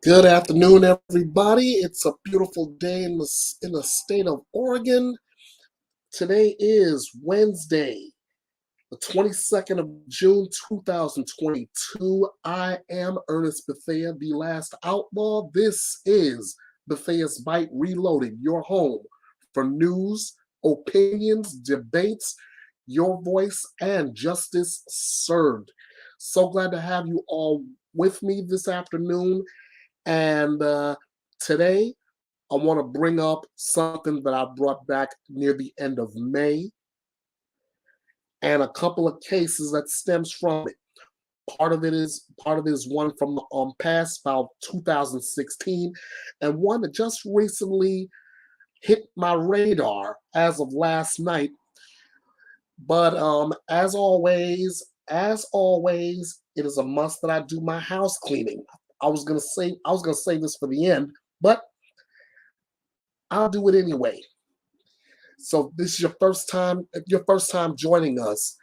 Good afternoon, everybody. It's a beautiful day in the state of Oregon. Today is Wednesday, the 22nd of June, 2022. I am Ernest Bethea, the Last Outlaw. This is Bethea's Bite Reloaded, your home for news, opinions, debates, your voice, and justice served. So glad to have you all with me this afternoon. And today, I want to bring up something that I brought back near the end of May and a couple of cases that stems from it. Part of it is one from the past, about 2016, and one that just recently hit my radar as of last night. But as always, it is a must that I do my house cleaning. I was gonna say this for the end, but I'll do it anyway. So this is your first time joining us.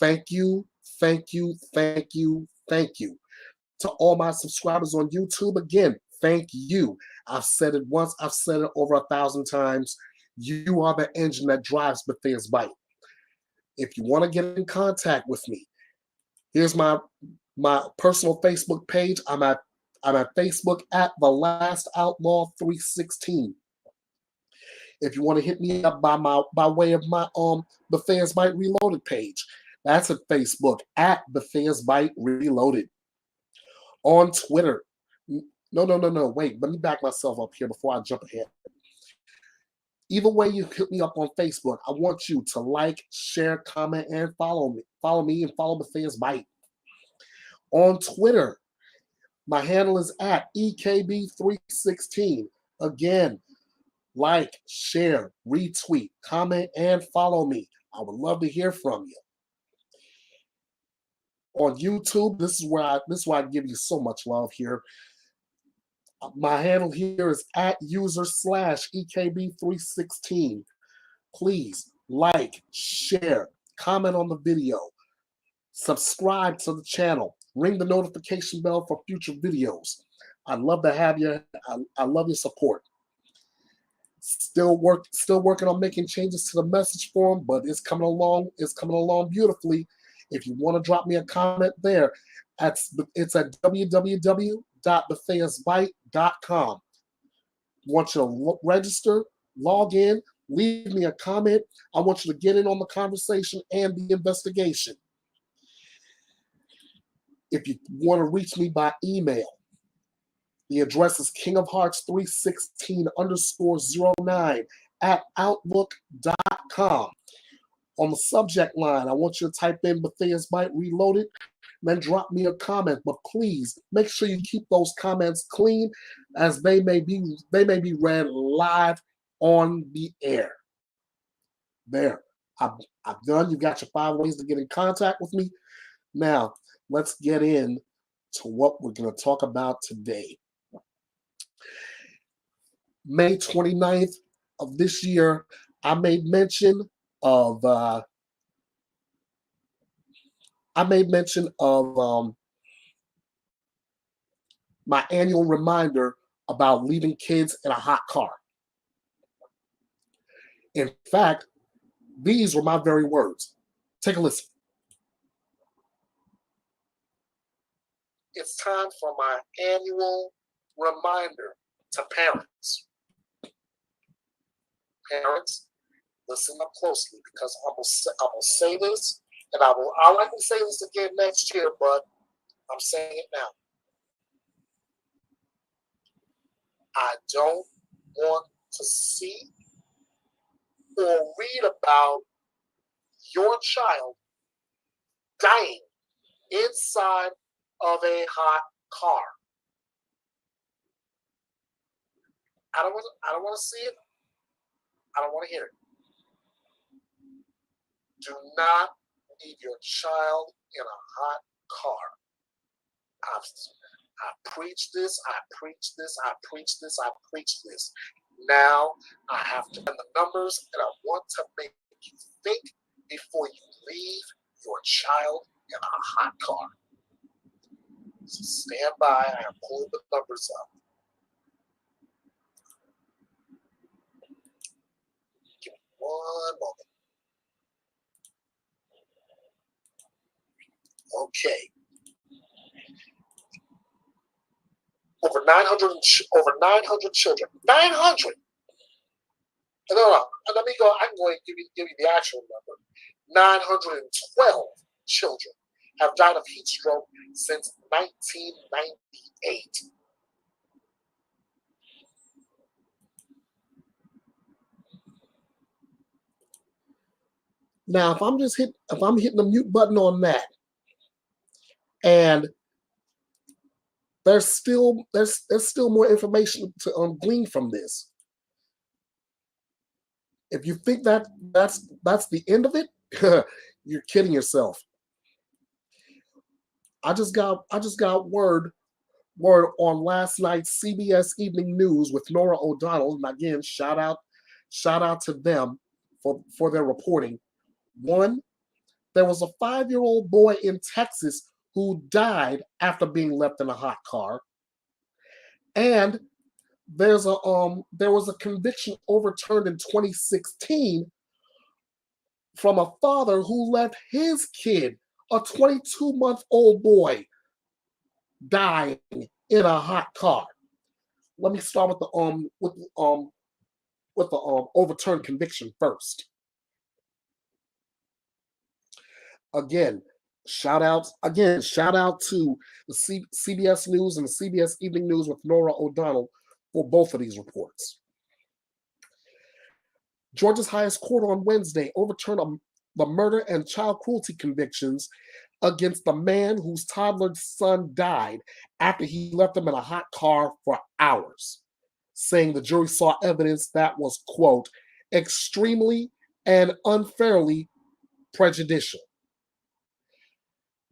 Thank you, thank you, thank you, thank you. To all my subscribers on YouTube, again, thank you. I've said it once, I've said it over 1,000 times. You are the engine that drives Bethea's Bite. If you want to get in contact with me, here's my personal Facebook page. I'm at Facebook at the Last Outlaw 316. If you want to hit me up by way of my Bethea's Bite Reloaded page, that's at Facebook at Bethea's Bite Reloaded. On Twitter, no, wait, let me back myself up here before I jump ahead. Either way you hit me up on Facebook, I want you to like, share, comment, and follow me. Follow me and follow Bethea's Bite. On Twitter, my handle is at EKB316. Again, like, share, retweet, comment, and follow me. I would love to hear from you. On YouTube, this is why I give you so much love here. My handle here is at user/EKB316. Please like, share, comment on the video, subscribe to the channel, ring the notification bell for future videos. I'd love to have you. I love your support. Still working on making changes to the message form, but it's coming along. It's coming along beautifully. If you want to drop me a comment there, it's at www.betheasbite.com. Want you to register, log in, leave me a comment. I want you to get in on the conversation and the investigation. If you want to reach me by email, the address is kingofhearts316_09 at outlook.com. On the subject line, I want you to type in Bethea's Bite Reloaded, then drop me a comment. But please make sure you keep those comments clean, as they may be read live on the air. There, I've done. You've got your 5 ways to get in contact with me. Now, let's get in to what we're going to talk about today. May 29th of this year, I made mention of my annual reminder about leaving kids in a hot car. In fact, these were my very words. Take a listen. It's time for my annual reminder to parents. Parents, listen up closely, because I'm gonna say this, and I'll likely say this again next year, but I'm saying it now. I don't want to see or read about your child dying inside of a hot car. I don't want to see it. I don't want to hear it. Do not leave your child in a hot car. I preach this. Now I have to run the numbers, and I want to make you think before you leave your child in a hot car. So stand by. I am pulling the numbers up. One moment. Okay. Over 900 children. 900. No. Let me go. I can go and give you the actual number. 912 children have died of heat stroke since 1998. Now, if I'm hitting the mute button on that, and there's still more information to glean from this. If you think that's the end of it, you're kidding yourself. I just got word on last night's CBS Evening News with Nora O'Donnell, and again, shout out to them for their reporting. One, there was a 5-year-old boy in Texas who died after being left in a hot car, and there was a conviction overturned in 2016 from a father who left his kid, a 22-month-old boy, dying in a hot car. Let me start with the overturned conviction first. Again, shout out to the CBS News and the CBS Evening News with Nora O'Donnell for both of these reports. Georgia's highest court on Wednesday overturned the murder and child cruelty convictions against the man whose toddler son died after he left him in a hot car for hours, saying the jury saw evidence that was, quote, extremely and unfairly prejudicial.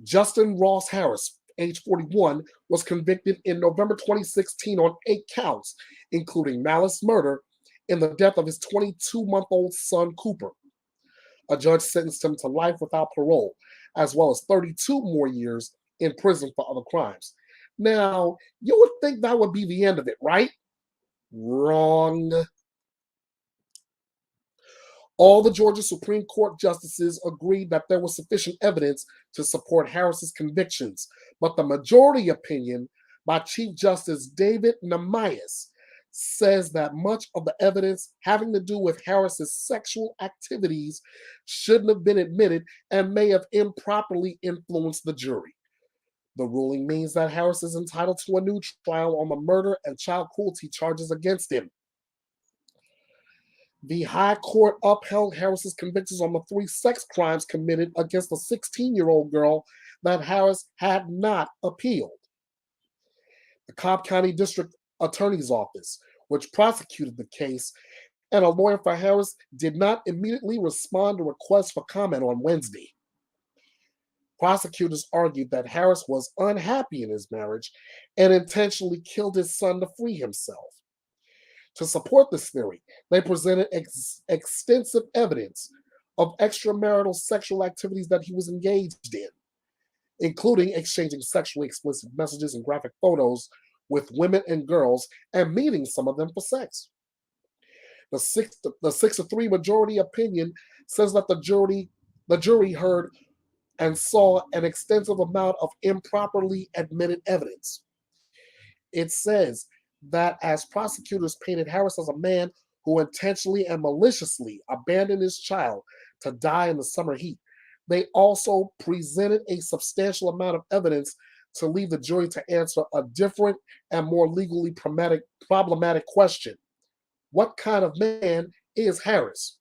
Justin Ross Harris, age 41, was convicted in November 2016 on 8 counts, including malice murder, in the death of his 22-month-old son, Cooper. A judge sentenced him to life without parole, as well as 32 more years in prison for other crimes. Now, you would think that would be the end of it, right? Wrong. All the Georgia Supreme Court justices agreed that there was sufficient evidence to support Harris's convictions, but the majority opinion by Chief Justice David Namias says that much of the evidence having to do with Harris's sexual activities shouldn't have been admitted and may have improperly influenced the jury. The ruling means that Harris is entitled to a new trial on the murder and child cruelty charges against him. The High Court upheld Harris's convictions on the 3 sex crimes committed against a 16-year-old girl that Harris had not appealed. The Cobb County District Attorney's Office, which prosecuted the case, and a lawyer for Harris did not immediately respond to requests for comment on Wednesday. Prosecutors argued that Harris was unhappy in his marriage and intentionally killed his son to free himself. To support this theory, they presented extensive evidence of extramarital sexual activities that he was engaged in, including exchanging sexually explicit messages and graphic photos with women and girls and meeting some of them for sex. The 6-3 majority opinion says that the jury heard and saw an extensive amount of improperly admitted evidence. It says that as prosecutors painted Harris as a man who intentionally and maliciously abandoned his child to die in the summer heat, they also presented a substantial amount of evidence to leave the jury to answer a different and more legally problematic question. What kind of man is Harris?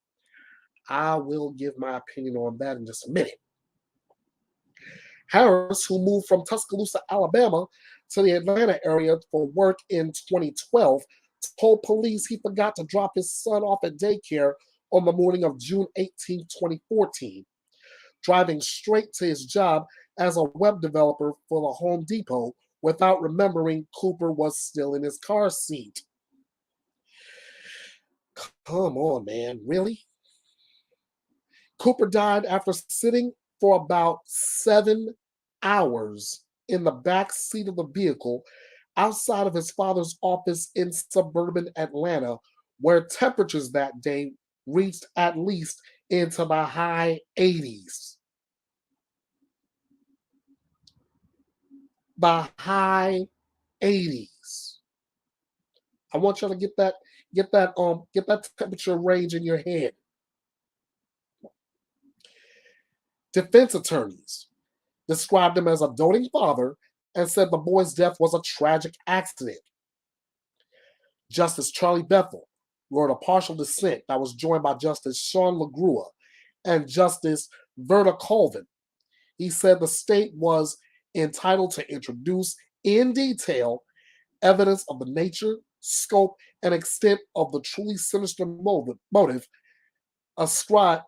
I will give my opinion on that in just a minute. Harris, who moved from Tuscaloosa, Alabama, to the Atlanta area for work in 2012, told police he forgot to drop his son off at daycare on the morning of June 18, 2014, driving straight to his job as a web developer for the Home Depot without remembering Cooper was still in his car seat. Come on, man, really? Cooper died after sitting for about 7 hours in the back seat of the vehicle outside of his father's office in suburban Atlanta, where temperatures that day reached at least into the high 80s. The high 80s. I want y'all to get that temperature range in your head. Defense attorneys described him as a doting father and said the boy's death was a tragic accident. Justice Charlie Bethel wrote a partial dissent that was joined by Justice Sean LaGrua and Justice Verda Colvin. He said the state was entitled to introduce in detail evidence of the nature, scope, and extent of the truly sinister motive ascribed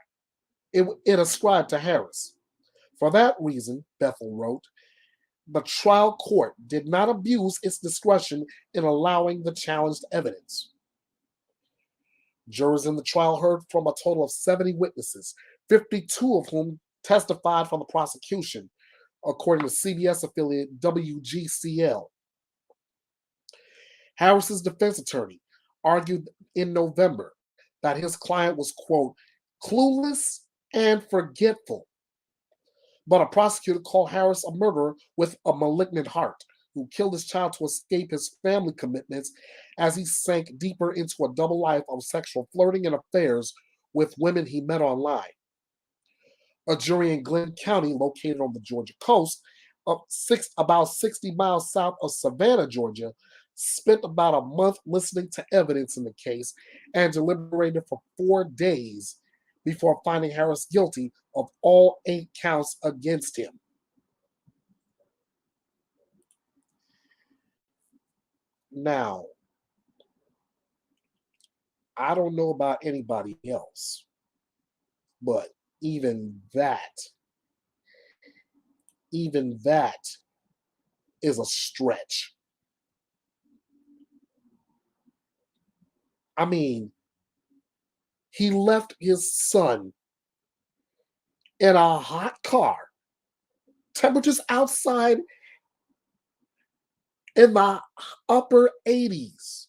it ascribed to Harris. For that reason, Bethel wrote, the trial court did not abuse its discretion in allowing the challenged evidence. Jurors in the trial heard from a total of 70 witnesses, 52 of whom testified for the prosecution, according to CBS affiliate WGCL. Harris's defense attorney argued in November that his client was, quote, clueless and forgetful. But a prosecutor called Harris a murderer with a malignant heart who killed his child to escape his family commitments as he sank deeper into a double life of sexual flirting and affairs with women he met online. A jury in Glenn County, located on the Georgia coast, about 60 miles south of Savannah, Georgia, spent about a month listening to evidence in the case and deliberated for 4 days before finding Harris guilty of all 8 counts against him. Now, I don't know about anybody else, but even that is a stretch. I mean, he left his son in a hot car, temperatures outside in the upper 80s.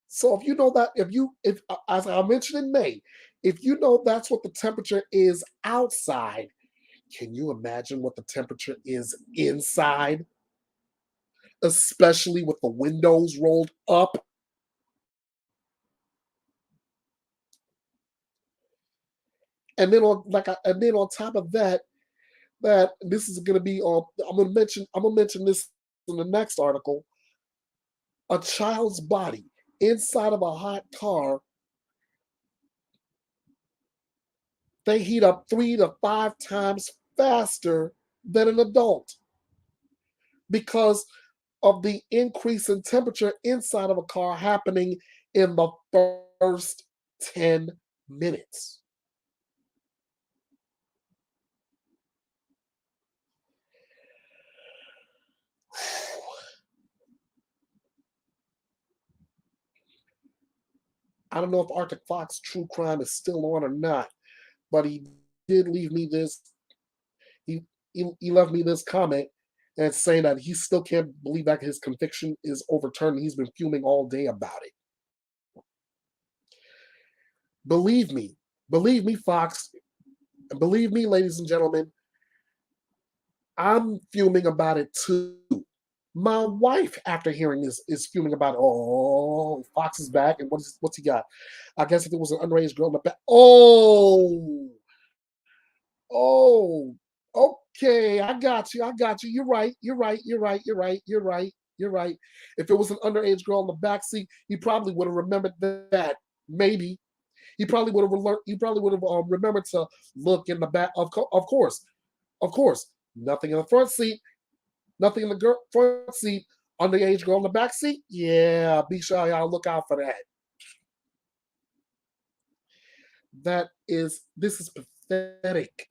So if you know that, if as I mentioned in May, if you know that's what the temperature is outside, can you imagine what the temperature is inside? Especially with the windows rolled up. And then on top of that, that this is going to be I'm going to mention this in the next article. A child's body inside of a hot car, they heat up 3 to 5 times faster than an adult because of the increase in temperature inside of a car happening in the first 10 minutes. I don't know if Arctic Fox True Crime is still on or not, but he did leave me this. He left me this comment and saying that he still can't believe that his conviction is overturned. And he's been fuming all day about it. Believe me, Fox, and believe me, ladies and gentlemen, I'm fuming about it too. My wife, after hearing this, is fuming about, oh, Fox is back, and what's he got? I guess if it was an underage girl in the back. Oh, okay, I got you. You're right. If it was an underage girl in the back seat, he probably would have remembered that. Maybe he probably would have learned. He probably would have remembered to look in the back. Of course. Nothing in the front seat. Nothing in the front seat. Underage girl in the back seat. Yeah, be sure y'all look out for that. This is pathetic.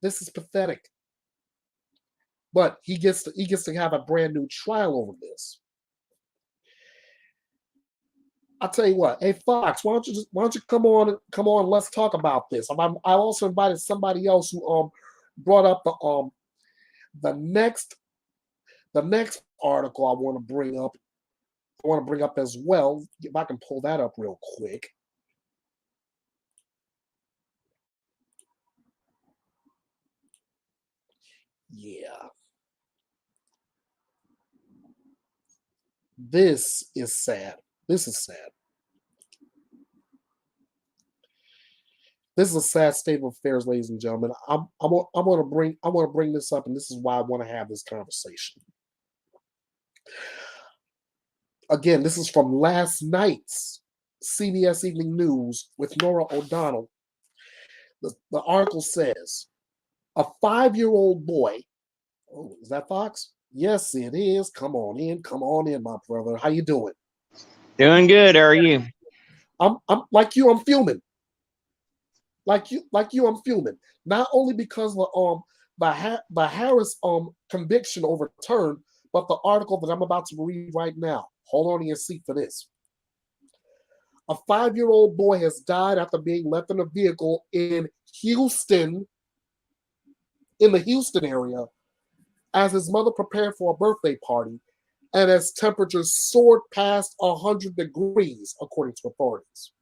This is pathetic. But he gets to have a brand new trial over this. I'll tell you what. Hey Fox, why don't you come on? Let's talk about this. I also invited somebody else who brought up the next article I want to bring up. I want to bring up as well, if I can pull that up real quick. Yeah. This is sad. This is sad. This is a sad state of affairs, ladies and gentlemen. I'm going to bring this up, and this is why I want to have this conversation. Again, this is from last night's CBS Evening News with Nora O'Donnell. The article says a 5-year-old boy. Oh, is that Fox? Yes, it is. Come on in, my brother. How you doing? Doing good. How are you? I'm like you. I'm fuming. Like you. I'm fuming. Not only because the Harris conviction overturned, but the article that I'm about to read right now. Hold on to your seat for this. A 5-year-old boy has died after being left in a vehicle in Houston, in the Houston area, as his mother prepared for a birthday party, and as temperatures soared past 100 degrees, according to authorities.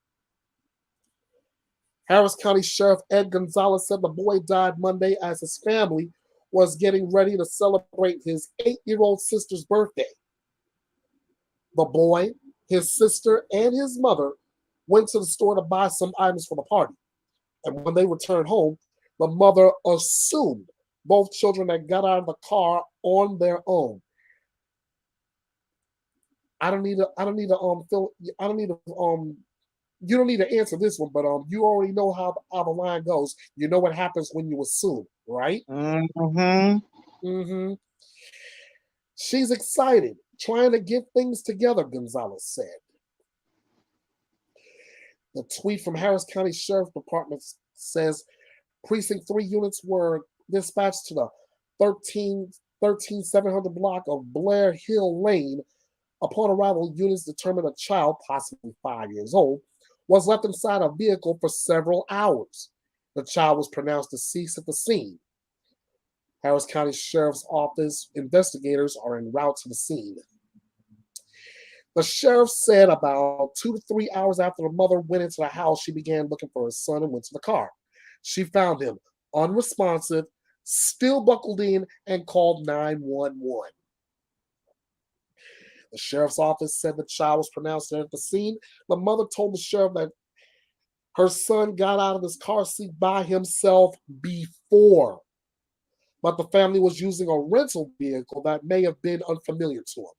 Harris County Sheriff Ed Gonzalez said the boy died Monday as his family was getting ready to celebrate his 8-year-old sister's birthday. The boy, his sister, and his mother went to the store to buy some items for the party. And when they returned home, the mother assumed both children had got out of the car on their own. I don't need to you don't need to answer this one, but you already know how the line goes. You know what happens when you assume, right? Mm-hmm. Mm-hmm. She's excited, trying to get things together, Gonzalez said. The tweet from Harris County Sheriff Department says Precinct 3 units were dispatched to the 13700 block of Blair Hill Lane. Upon arrival, units determined a child, possibly 5 years old, was left inside a vehicle for several hours. The child was pronounced deceased at the scene. Harris County Sheriff's Office investigators are en route to the scene. The sheriff said about 2 to 3 hours after the mother went into the house, she began looking for her son and went to the car. She found him unresponsive, still buckled in, and called 911. The sheriff's office said the child was pronounced dead at the scene. The mother told the sheriff that her son got out of his car seat by himself before, but the family was using a rental vehicle that may have been unfamiliar to him.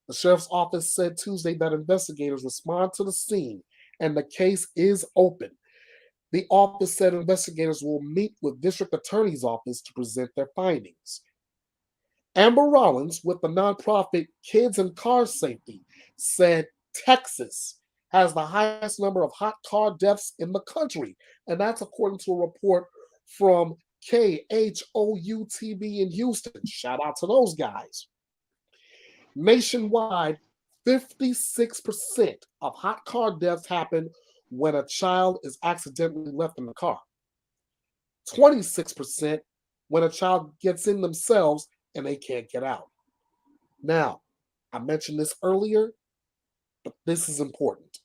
The sheriff's office said Tuesday that investigators respond to the scene and the case is open. The office said investigators will meet with district attorney's office to present their findings. Amber Rollins with the nonprofit Kids and Car Safety said Texas has the highest number of hot car deaths in the country, and that's according to a report from KHOU-TV in Houston. Shout out to those guys. Nationwide, 56% of hot car deaths happen when a child is accidentally left in the car. 26% when a child gets in themselves and they can't get out. Now, I mentioned this earlier, but this is important.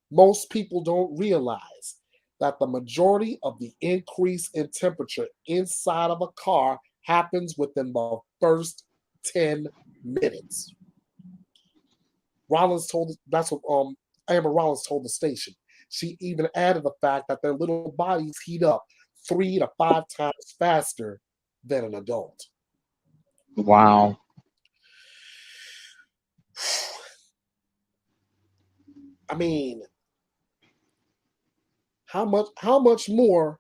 Most people don't realize that the majority of the increase in temperature inside of a car happens within the first 10 minutes. That's what Amber Rollins told the station. She even added the fact that their little bodies heat up 3 to 5 times faster than an adult. Wow. I mean, how much more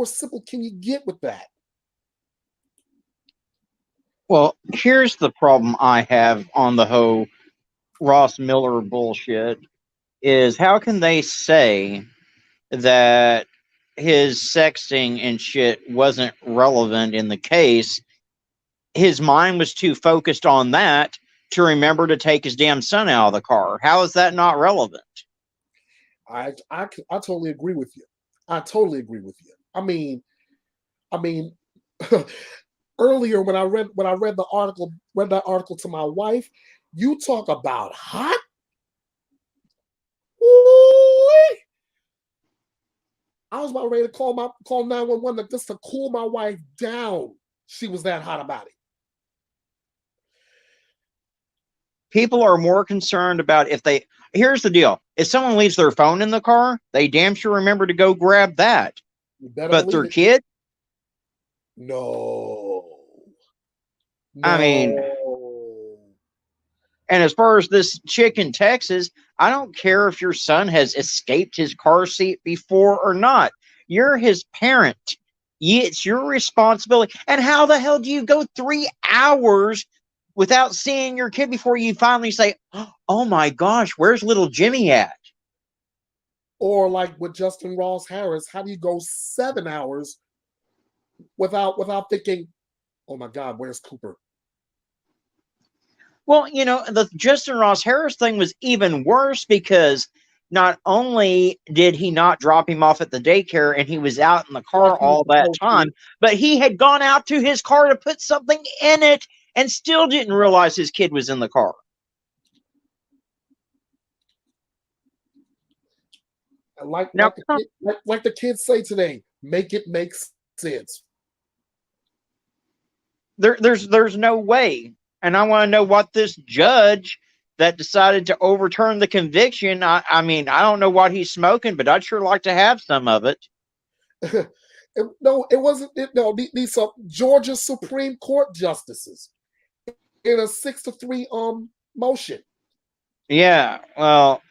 simple can you get with that? Well, here's the problem I have on the whole Ross Miller bullshit is how can they say that his sexting and shit wasn't relevant in the case? His mind was too focused on that to remember to take his damn son out of the car. How is that not relevant? I totally agree with you. I totally agree with you. I mean, earlier when I read that article to my wife. You talk about hot. Ooh, I was about ready to call 911 just to cool my wife down. She was that hot about it. People are more concerned about if they. Here's the deal: if someone leaves their phone in the car, they damn sure remember to go grab that. You better But believe their it. kid, No. I mean, No. and as far as this chick in Texas, I don't care if your son has escaped his car seat before or not. You're his parent. It's your responsibility. And how the hell do you go 3 hours without seeing your kid before you finally say, "Oh my gosh, where's little Jimmy at?" Or like with Justin Ross Harris, how do you go 7 hours without thinking, oh my God, where's Cooper? Well, the Justin Ross Harris thing was even worse because not only did he not drop him off at the daycare and he was out in the Like car he was all that supposed time, to. but he had gone out to his car to put something in it and still didn't realize his kid was in the car. And like Now, like the kids say today, make it make sense. there's no way. And I want to know what this judge that decided to overturn the conviction. I mean, I don't know what he's smoking, but I'd sure like to have some of it. No, it wasn't. No, these are Georgia Supreme Court justices in a 6-3 motion. Yeah, well,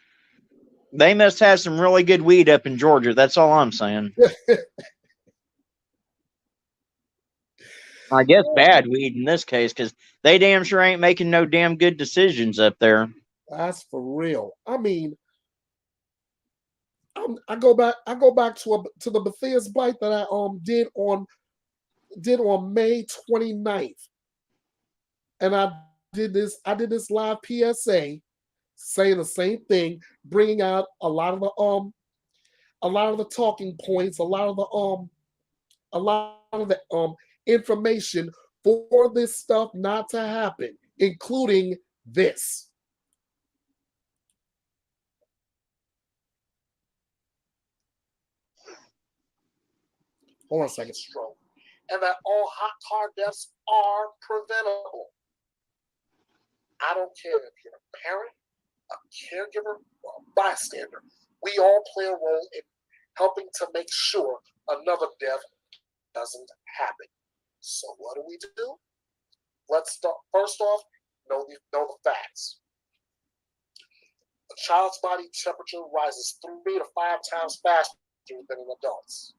they must have some really good weed up in Georgia. That's all I'm saying. I guess bad weed in this case, because they damn sure ain't making no damn good decisions up there. That's for real. I mean, I go back to the Matthias Blight that I did on May 29th, and I did this live PSA saying the same thing, bringing out a lot of the talking points, a lot of the information for this stuff not to happen, including this. Hold on a second, stroke. And that all hot car deaths are preventable. I don't care if you're a parent, a caregiver, or a bystander. We all play a role in helping to make sure another death doesn't happen. So what do? Let's start. First off, know the facts. A child's body temperature rises 3 to 5 times faster than an adult's.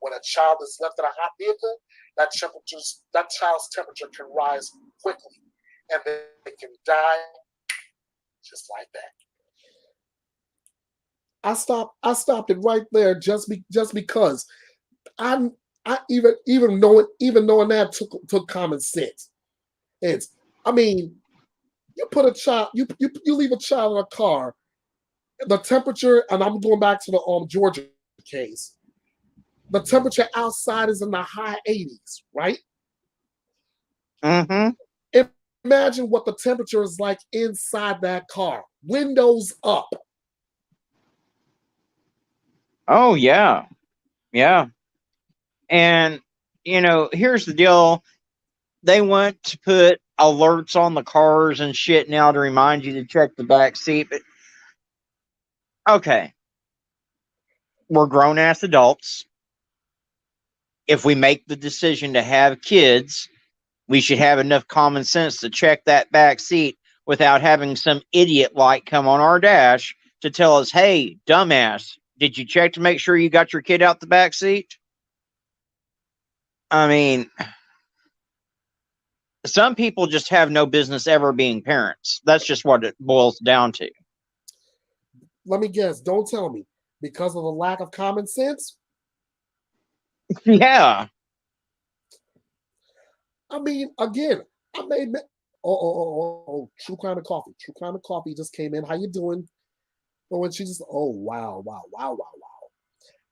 When a child is left in a hot vehicle, that child's temperature can rise quickly, and they can die just like that. I stopped it right there just because I even knowing that took common sense. I mean, you put a child you leave a child in a car, the temperature, and I'm going back to the Georgia case. The temperature outside is in the high 80s, right? Mm-hmm. Imagine what the temperature is like inside that car, windows up. Oh yeah, yeah. And here's the deal: they want to put alerts on the cars and shit now to remind you to check the back seat. But okay, we're grown ass adults. If we make the decision to have kids, we should have enough common sense to check that back seat without having some idiot light come on our dash to tell us, "Hey, dumbass, did you check to make sure you got your kid out the back seat?" I mean, some people just have no business ever being parents. That's just what it boils down to. Let me guess, don't tell me. Because of the lack of common sense? Yeah. I mean, again, I made True Crime and Coffee. True Crime and Coffee just came in. How you doing? But when she just, oh wow.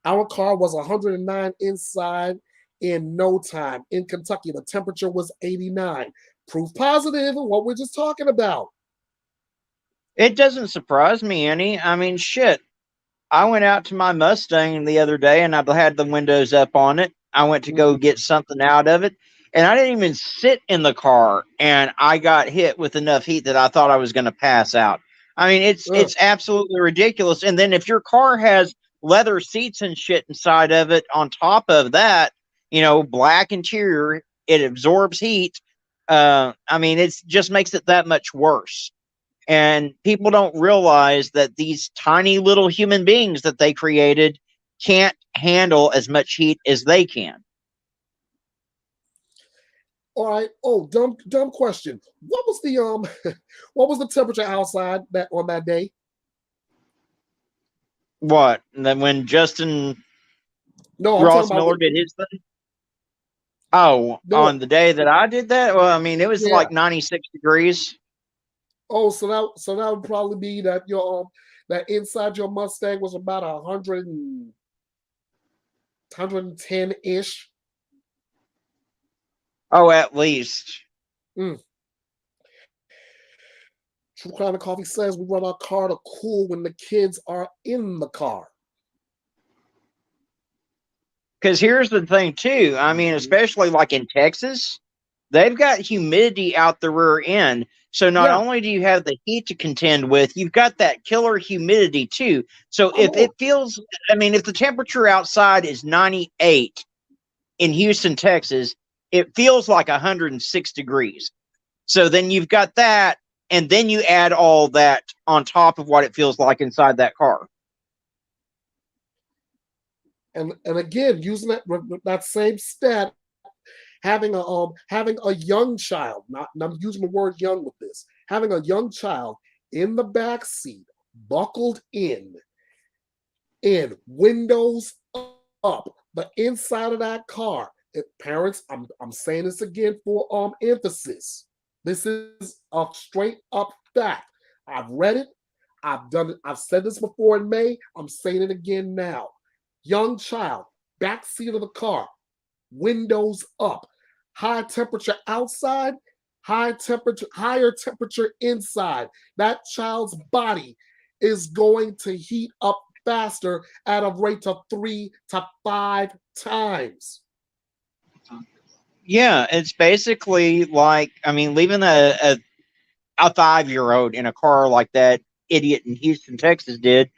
Our car was 109 inside in no time. In Kentucky, the temperature was 89. Proof positive of what we're just talking about. It doesn't surprise me any. I mean, shit. I went out to my Mustang the other day and I had the windows up on it. I went to go get something out of it, and I didn't even sit in the car, and I got hit with enough heat that I thought I was going to pass out. I mean, it's absolutely ridiculous. And then if your car has leather seats and shit inside of it, on top of that, black interior, it absorbs heat. I mean, it just makes it that much worse. And people don't realize that these tiny little human beings that they created can't handle as much heat as they can. All right. Oh, dumb question. What was the what was the temperature outside on that day? What? And then when Justin No, I'm talking Ross about Miller did his thing? Oh, no. on the day that I did that? Well, I mean, it was Yeah. like 96 degrees. Oh, so that would probably be that your that inside your Mustang was about 110 ish. Oh, at least. Mm. True Crime and Coffee says we run our car to cool when the kids are in the car. Because here's the thing, too. I mean, especially like in Texas, they've got humidity out the rear end. So not only do you have the heat to contend with, you've got that killer humidity too. So if it feels, I mean, if the temperature outside is 98 in Houston, Texas, it feels like 106 degrees. So then you've got that, and then you add all that on top of what it feels like inside that car. And again, using that same stat, having a young child, not I'm using the word young with this, having a young child in the back seat, buckled in windows up, the inside of that car. If parents, I'm saying this again for emphasis. This is a straight up fact. I've read it. I've done it. I've said this before in May. I'm saying it again now. Young child, back seat of the car, windows up, high temperature outside, higher temperature inside. That child's body is going to heat up faster at a rate of 3 to 5 times. Yeah, it's basically like, I mean, leaving a 5-year-old in a car like that idiot in Houston, Texas did,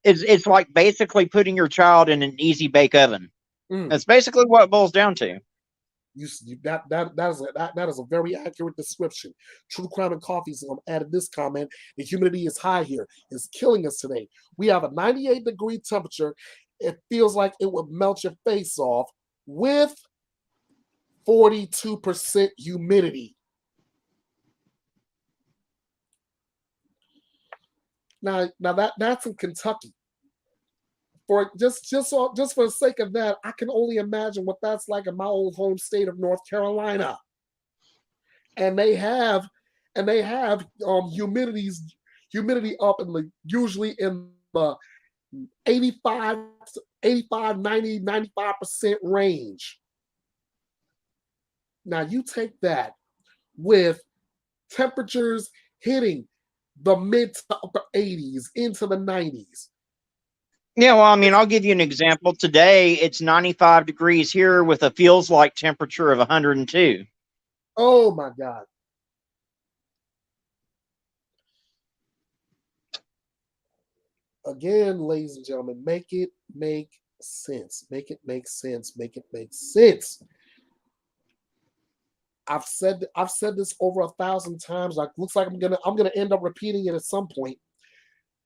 it's like basically putting your child in an easy bake oven. That's basically what it boils down to. That is a very accurate description. True Crime and Coffee's added this comment: the humidity is high here. It's killing us today. We have a 98-degree temperature. It feels like it would melt your face off with 42% humidity. Now that's in Kentucky. For just for the sake of that, I can only imagine what that's like in my old home state of North Carolina. And they have humidity up usually in the 85, 90, 95% range. Now you take that with temperatures hitting the mid to upper 80s into the 90s. Yeah, well, I mean, I'll give you an example. Today, it's 95 degrees here with a feels like temperature of 102. Oh, my God. Again, ladies and gentlemen, make it make sense. Make it make sense. Make it make sense. I've said this over 1,000 times. Like, looks like I'm gonna end up repeating it at some point.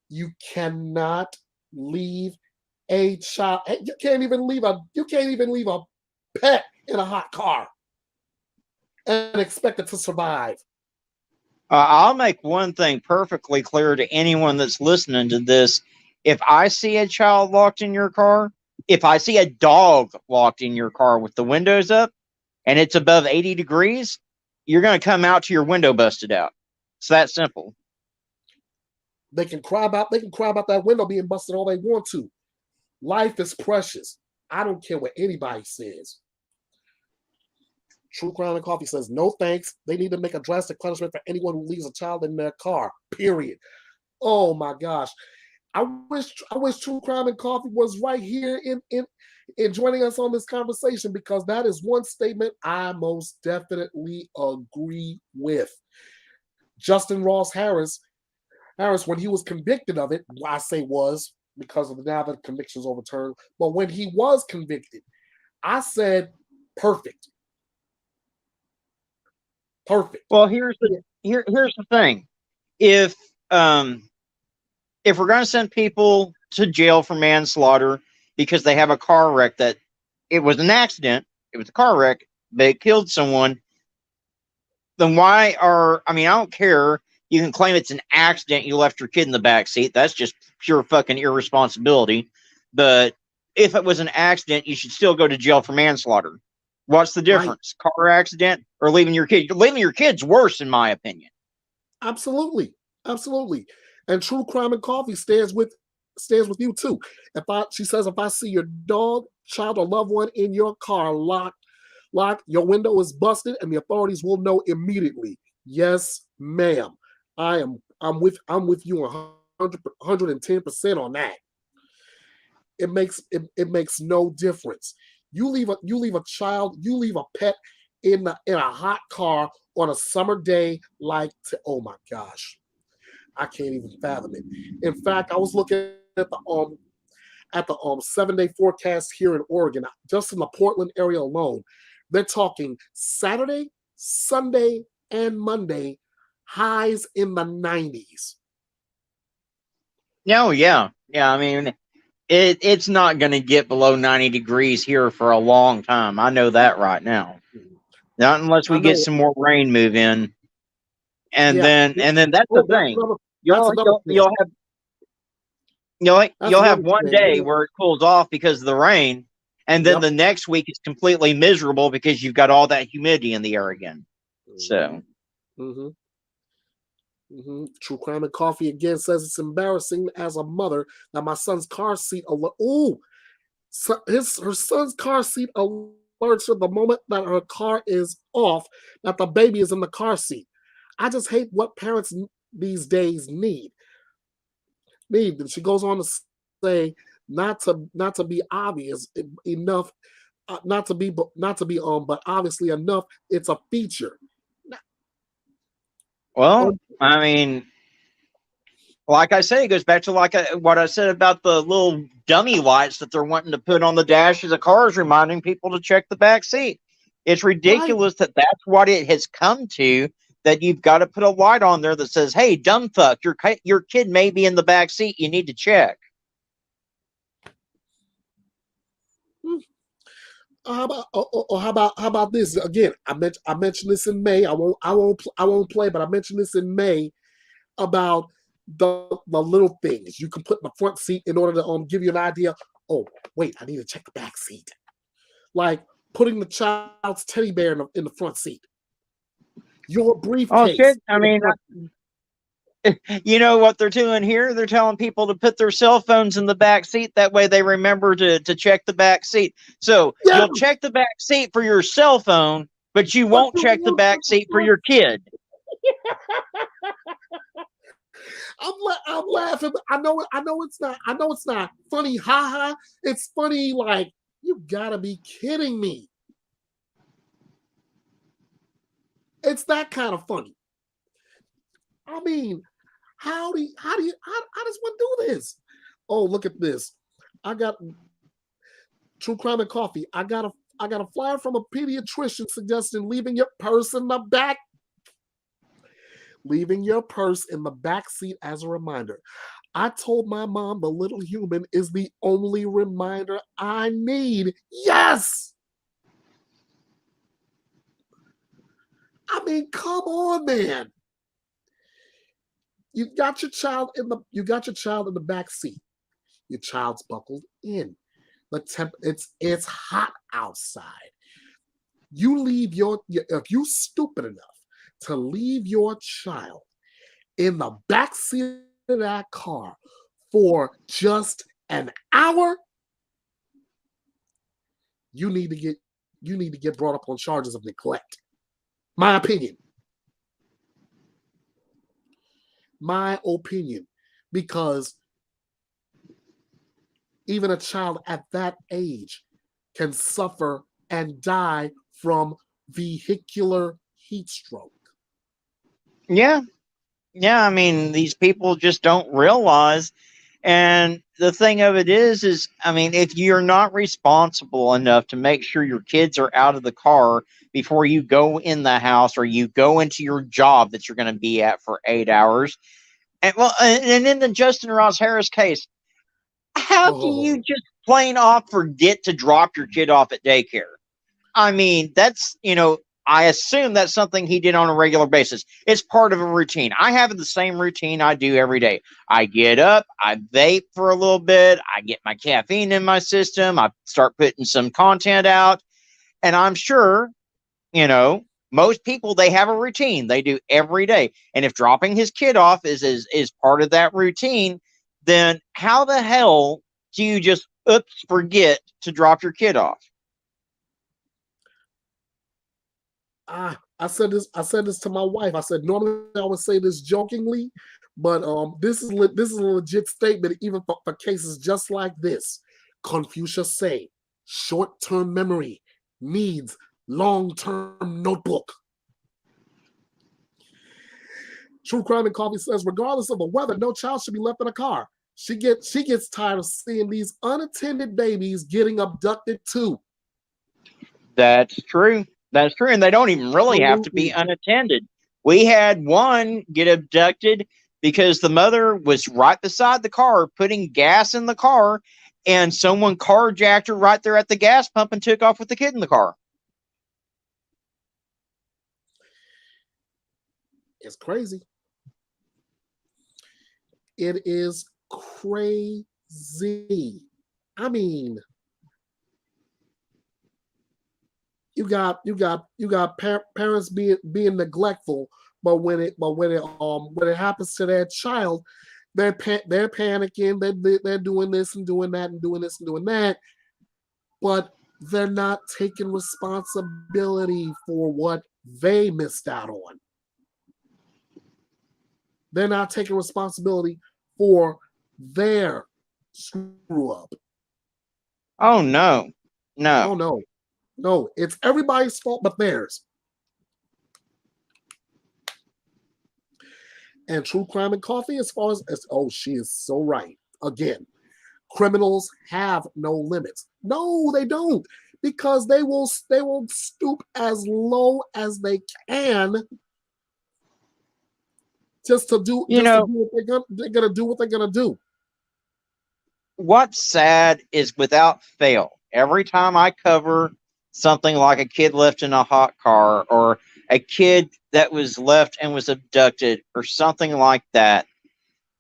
You cannot leave a child. You can't even leave a pet in a hot car and expect it to survive. I'll make one thing perfectly clear to anyone that's listening to this. If I see a child locked in your car, if I see a dog locked in your car with the windows up and it's above 80 degrees, you're going to come out to your window busted out. It's that simple. They can cry about that window being busted all they want to. Life is precious. I don't care what anybody says. True Crime and Coffee says, no thanks. They need to make a drastic punishment for anyone who leaves a child in their car. Period. Oh my gosh. I wish True Crime and Coffee was right here in joining us on this conversation, because that is one statement I most definitely agree with. Justin Ross Harris, when he was convicted of it, I say was because of the now that conviction's overturned, but when he was convicted, I said perfect. Perfect. Well, here's the thing. If if we're going to send people to jail for manslaughter because they have a car wreck that it was an accident, it was a car wreck, they killed someone, then why are, I mean, I don't care. You can claim it's an accident, you left your kid in the back seat. That's just pure fucking irresponsibility. But if it was an accident, you should still go to jail for manslaughter. What's the difference? Right. Car accident or leaving your kid? Leaving your kid's worse, in my opinion. Absolutely. Absolutely. And True Crime and Coffee stands with you too. She says, if I see your dog, child, or loved one in your car locked, your window is busted, and the authorities will know immediately. Yes, ma'am. I'm with you 110% on that. It makes no difference. You leave a child, you leave a pet in a hot car on a summer day oh my gosh. I can't even fathom it. In fact, I was looking at the 7-day forecast here in Oregon, just in the Portland area alone. They're talking Saturday, Sunday, and Monday, highs in the 90s. No, yeah. I mean, it's not going to get below 90 degrees here for a long time. I know that right now. Not unless we get some more rain move in. And then that's the thing. You'll have one day where it cools off because of the rain, and then the next week is completely miserable because you've got all that humidity in the air again. So, True Crime and Coffee again says it's embarrassing as a mother that my son's car seat her son's car seat alerts her the moment that her car is off that the baby is in the car seat. I just hate what parents these days need. She goes on to say, not to be obvious enough, not to be but obviously enough, it's a feature. Well, I mean, like I say, it goes back to what I said about the little dummy lights that they're wanting to put on the dashes of cars, reminding people to check the back seat. It's ridiculous that that's what it has come to, that you've got to put a light on there that says, hey, dumb fuck, your kid may be in the back seat. You need to check. How about this again? I mentioned this in May. I won't play, but I mentioned this in May about the little things you can put in the front seat in order to give you an idea. Oh, wait, I need to check the back seat. Like putting the child's teddy bear in the front seat. Your briefcase. Oh shit! I mean, you know what they're doing here? They're telling people to put their cell phones in the back seat. That way they remember to check the back seat. So you'll check the back seat for your cell phone, but you won't check the back seat for your kid. I'm laughing. I know it's not funny. Ha ha. It's funny. Like, you gotta be kidding me. It's that kind of funny. I mean, how does one do this? Oh, look at this. I got True Crime and Coffee. I got a flyer from a pediatrician suggesting leaving your purse in the back. Leaving your purse in the back seat as a reminder. I told my mom the little human is the only reminder I need. Yes! I mean, come on, man. You got your child in the back seat. Your child's buckled in. It's hot outside. If you stupid enough to leave your child in the back seat of that car for just an hour, you need to you need to get brought up on charges of neglect. My opinion. My opinion. Because even a child at that age can suffer and die from vehicular heat stroke. Yeah. Yeah. I mean, these people just don't realize. And the thing of it is, I mean, if you're not responsible enough to make sure your kids are out of the car before you go in the house or you go into your job that you're going to be at for 8 hours, and in the Justin Ross Harris case, how do Oh, you just plain off forget to drop your kid off at daycare? I mean, that's, I assume that's something he did on a regular basis. It's part of a routine. I have the same routine I do every day. I get up, I vape for a little bit, I get my caffeine in my system, I start putting some content out, and I'm sure, most people, they have a routine they do every day. And if dropping his kid off is part of that routine, then how the hell do you just forget to drop your kid off? I said this. I said this to my wife. I said normally I would say this jokingly, but this is a legit statement, even for cases just like this. Confucius say, short-term memory needs long-term notebook. True Crime and Coffee says, regardless of the weather, no child should be left in a car. She gets tired of seeing these unattended babies getting abducted too. That's true. That's true. And they don't even really have to be Absolutely. unattended. We had one get abducted because the mother was right beside the car putting gas in the car, and someone carjacked her right there at the gas pump and took off with the kid in the car. It's crazy. It is crazy. I mean, you got parents being neglectful, but when it happens to their child, they're panicking. They're doing this and doing that and doing this and doing that, but they're not taking responsibility for what they missed out on. They're not taking responsibility for their screw up. Oh, no. No. Oh no, no, it's everybody's fault but theirs. And True Crime and Coffee, as far as oh, she is so right. Again, criminals have no limits. No, they don't, because they will stoop as low as they can You just to know, do what they're gonna do what they're gonna do. what's sad is without fail, every time I cover something like a kid left in a hot car or a kid that was left and was abducted or something like that,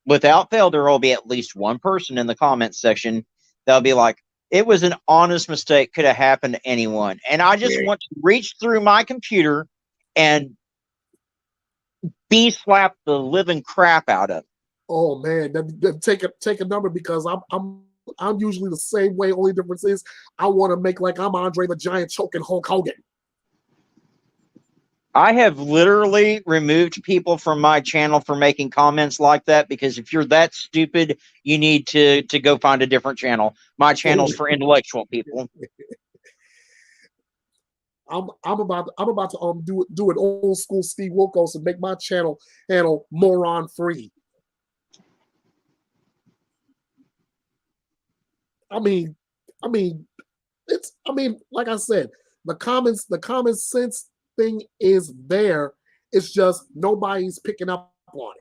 without fail, there will be at least one person in the comments section that'll be like, it was an honest mistake, could have happened to anyone. And I just want to reach through my computer and be slap the living crap out of it. Oh man, take a number, because I'm usually the same way. Only difference is I want to make like I'm Andre the Giant choking Hulk Hogan. I have literally removed people from my channel for making comments like that, because if you're that stupid, you need to go find a different channel. My channel's for intellectual people. I'm about to do an old school Steve Wilkos and make my channel moron free. I mean, I mean, like I said, the common sense thing is there. It's just nobody's picking up on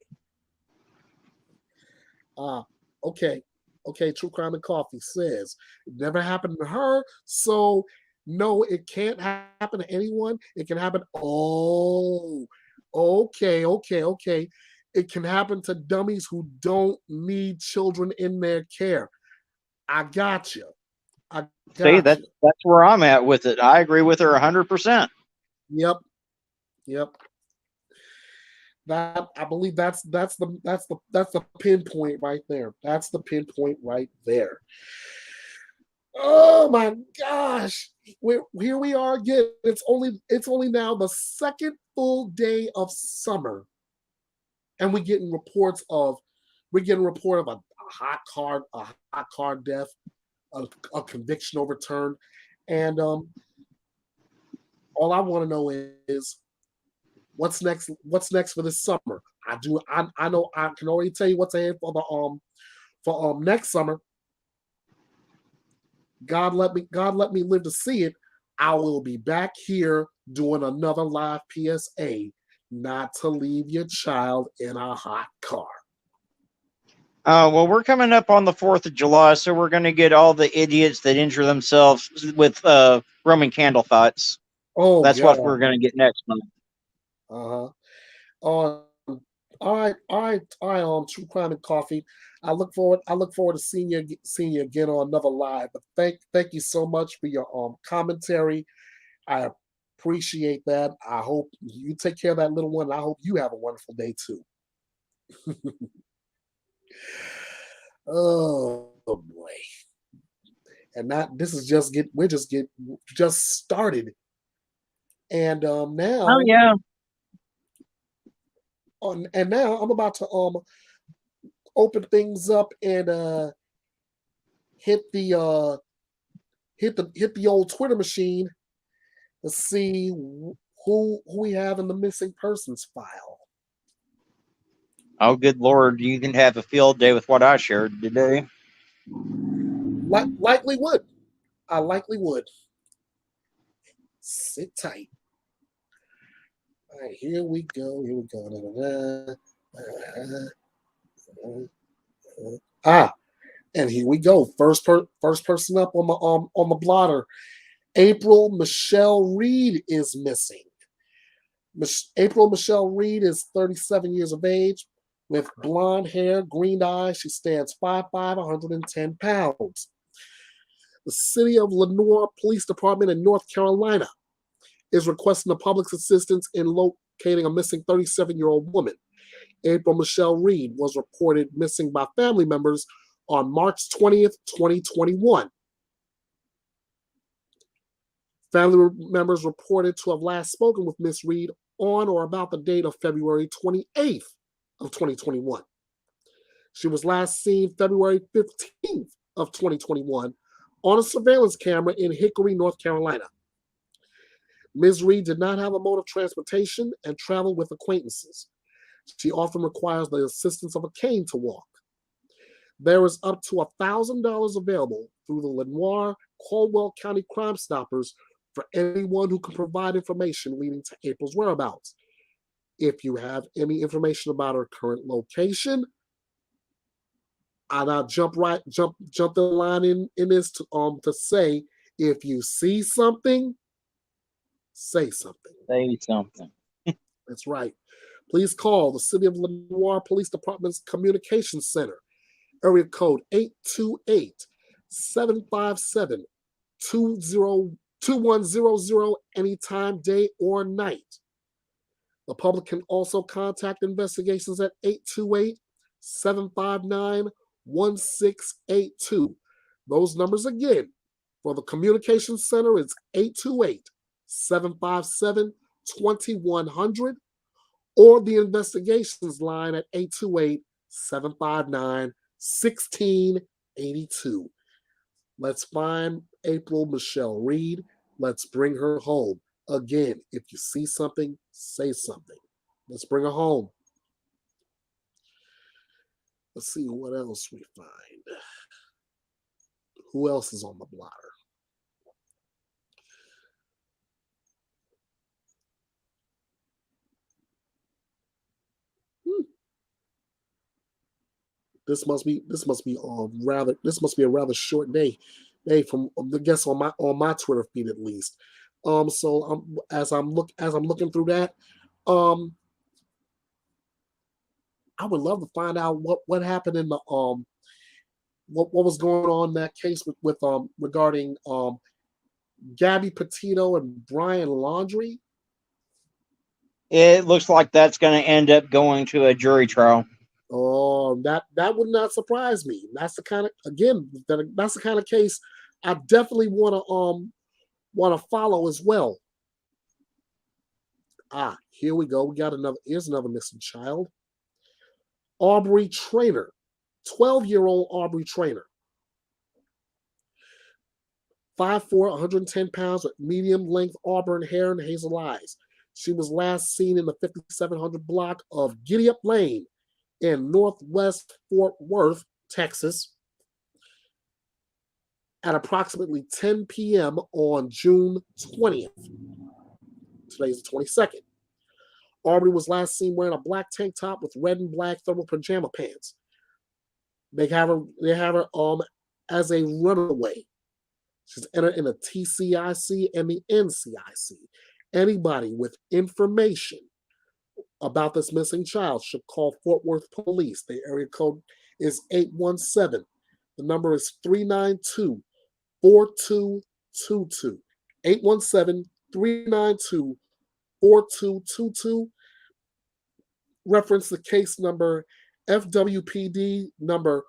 it. Okay. Okay, True Crime and Coffee says it never happened to her, so no, it can't happen to anyone. It can happen. Oh, okay. It can happen to dummies who don't need children in their care. I got you. I See, got you. that's where I'm at with it. I agree with her 100%. Yep. Yep. That I believe that's the pinpoint right there. That's the pinpoint right there. Oh my gosh. Here we are again. It's only now the second full day of summer, and we're getting report of a hot car death, a conviction overturned, and all I want to know is what's next. What's next for this summer? I know I can already tell you what's ahead for next summer. God let me live to see it. I will be back here doing another live PSA not to leave your child in a hot car. Well, we're coming up on the 4th of July, so we're going to get all the idiots that injure themselves with Roman candle thoughts. Oh That's what we're God. going to get next month. Uh-huh. Um, all right, True Crime and Coffee. I look forward to seeing you again on another live. But thank you so much for your commentary. I appreciate that. I hope you take care of that little one. And I hope you have a wonderful day too. Oh boy. And that this is just started. And Oh, now yeah. now I'm about to open things up and hit the hit the old Twitter machine to see who we have in the missing persons file. Oh, good Lord. You can have a field day with what I shared today. Likely would. I likely would. Sit tight. All right, here we go. Here we go. Ah, and here we go. First person up on the blotter. April Michelle Reed is missing. April Michelle Reed is 37 years of age with blonde hair, green eyes. She stands 5'5", 110 pounds. The City of Lenoir Police Department in North Carolina is requesting the public's assistance in locating a missing 37-year-old woman. April Michelle Reed was reported missing by family members on March 20th, 2021. Family members reported to have last spoken with Miss Reed on or about the date of February 28th of 2021. She was last seen February 15th of 2021 on a surveillance camera in Hickory, North Carolina. Ms. Reed did not have a mode of transportation and traveled with acquaintances. She often requires the assistance of a cane to walk. There is up to $1,000 available through the Lenoir Caldwell County Crime Stoppers for anyone who can provide information leading to April's whereabouts. If you have any information about her current location, and I'll jump the line in this to say, if you see something, say something. Say something. That's right. Please call the City of Lenoir Police Department's Communications Center, area code 828-757-2100 anytime, day or night. The public can also contact investigations at 828-759-1682. Those numbers again for the Communications Center is 828-757-2100 or the investigations line at 828-759-1682. Let's find April Michelle Reed. Let's bring her home. Again, if you see something, say something. Let's bring her home. Let's see what else we find. Who else is on the blotter? This must be a rather short day from the guess on my Twitter feed at least. So as I'm looking through that, um, I would love to find out what happened in the what was going on in that case with regarding Gabby Petito and Brian Laundrie. It looks like that's going to end up going to a jury trial. Oh, that would not surprise me. That's the kind of case I definitely want to follow as well. Here we go. Here's another missing child. Aubrey Trainer, 12-year-old Aubrey Trainer. 5'4", 110 pounds with medium length auburn hair and hazel eyes. She was last seen in the 5700 block of Giddy-Up Lane in Northwest Fort Worth, Texas, at approximately 10 p.m. on June 20th. Today's the 22nd. Aubrey was last seen wearing a black tank top with red and black thermal pajama pants. They have her as a runaway. She's entered in the TCIC and the NCIC. Anybody with information about this missing child should call Fort Worth Police. The area code is 817. The number is 392-4222. 817-392-4222. Reference the case number FWPD number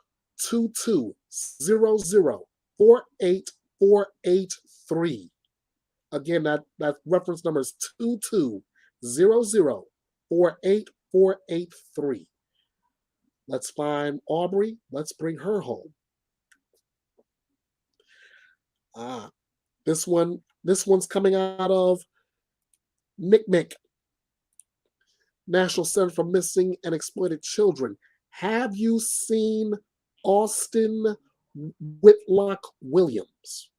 22004843. Again, that reference number is 22004843. Let's find Aubrey. Let's bring her home. This one's coming out of NCMEC, National Center for Missing and Exploited Children. Have you seen Austin Whitlock Williams?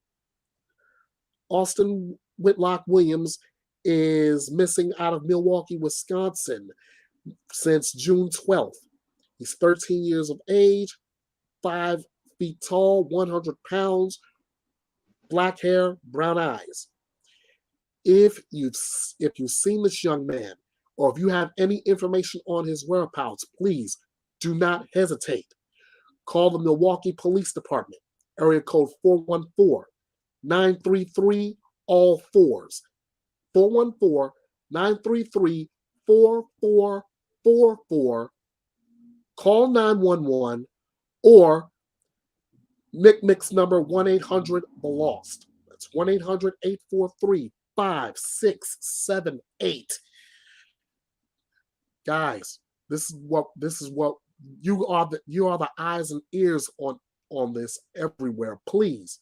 Austin Whitlock Williams is missing out of Milwaukee, Wisconsin since June 12th. He's 13 years of age, 5 feet tall, 100 pounds, black hair, brown eyes. If you've seen this young man, or if you have any information on his whereabouts, please do not hesitate. Call the Milwaukee Police Department, area code 414-933-all-4s. 414-933-4444. Call 911 or NCMEC's number 1-800-THE-LOST. That's 1-800-843-5678. Guys, this is what you are the eyes and ears on this everywhere. Please,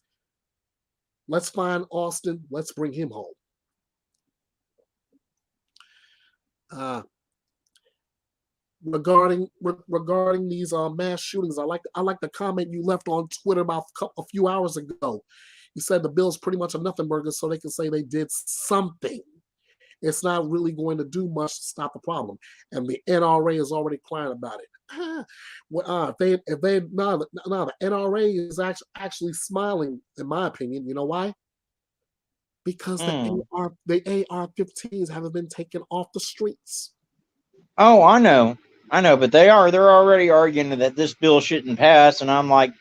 let's find Austin. Let's bring him home. Regarding these mass shootings, I like the comment you left on Twitter about a few hours ago. You said the bill's pretty much a nothing burger, so they can say they did something. It's not really going to do much to stop the problem, and the NRA is already crying about it. The NRA is actually smiling, in my opinion. You know why? Because the AR-15s haven't been taken off the streets. Oh, I know, but they're already arguing that this bill shouldn't pass, and I'm like,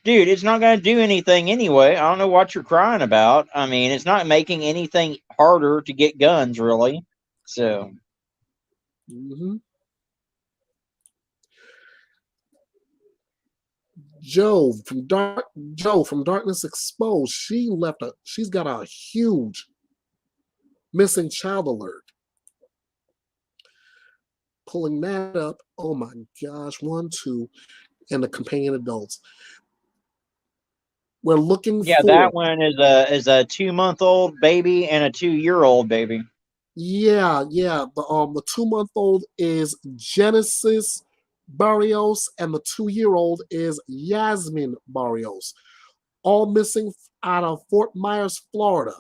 dude, it's not going to do anything anyway. I don't know what you're crying about. I mean, it's not making anything harder to get guns, really. So, Joe from Darkness Exposed. She's got a huge missing child alert. Pulling that up. Oh my gosh, 1, 2, and the companion adults. We're looking for. That one is a 2-month-old baby and a 2-year-old baby. Yeah. The 2-month-old is Genesis Barrios, and the 2-year-old is Yasmin Barrios. All missing out of Fort Myers, Florida.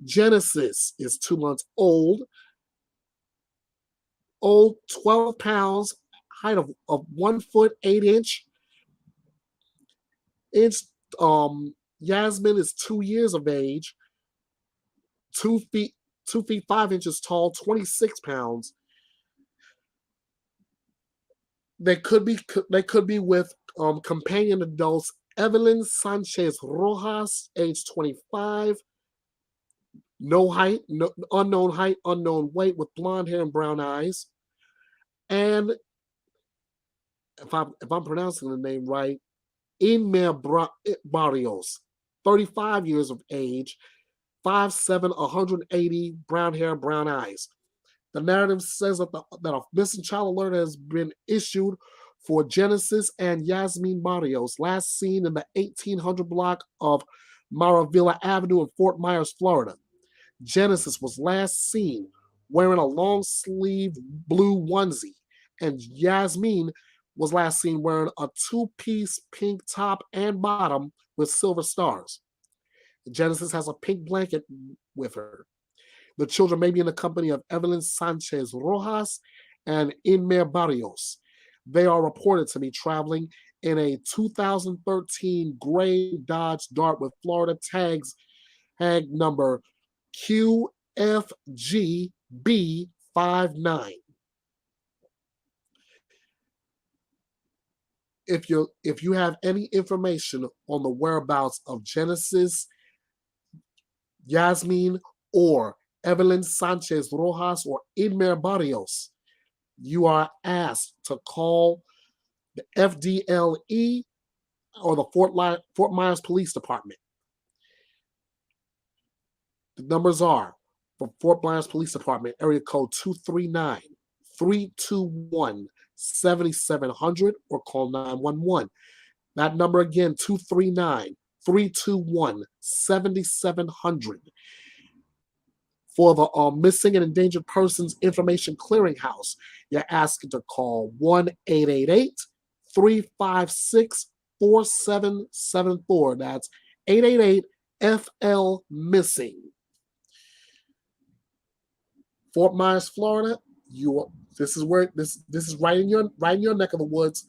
Genesis is 2 months old, 12 pounds, height of 1 foot 8 inch. Yasmin is 2 years of age, 2 feet 5 inches tall, 26 pounds. They could be with companion adults Evelyn Sanchez Rojas, age 25, no height, unknown weight, with blonde hair and brown eyes. And if I'm pronouncing the name right, Inme Barrios, 35 years of age, 5'7", 180, brown hair, brown eyes. The narrative says that a missing child alert has been issued for Genesis and Yasmin Barrios, last seen in the 1800 block of Maravilla Avenue in Fort Myers, Florida. Genesis was last seen wearing a long sleeve blue onesie, and Yasmin was last seen wearing a two-piece pink top and bottom with silver stars. Genesis has a pink blanket with her. The children may be in the company of Evelyn Sanchez Rojas and Inmer Barrios. They are reported to be traveling in a 2013 gray Dodge Dart with Florida tag number QFGB59. If you have any information on the whereabouts of Genesis, Yasmin, or Evelyn Sanchez Rojas or Inmer Barrios, you are asked to call the FDLE or the Fort Myers Police Department. The numbers are for Fort Myers Police Department, area code 239-321-7700 or call 911. That number again, 239-321-7700. For the Missing and Endangered Persons Information Clearinghouse, you're asking to call 1-888-356-4774. That's 888-FL-MISSING. Fort Myers, Florida. This is right in your neck of the woods.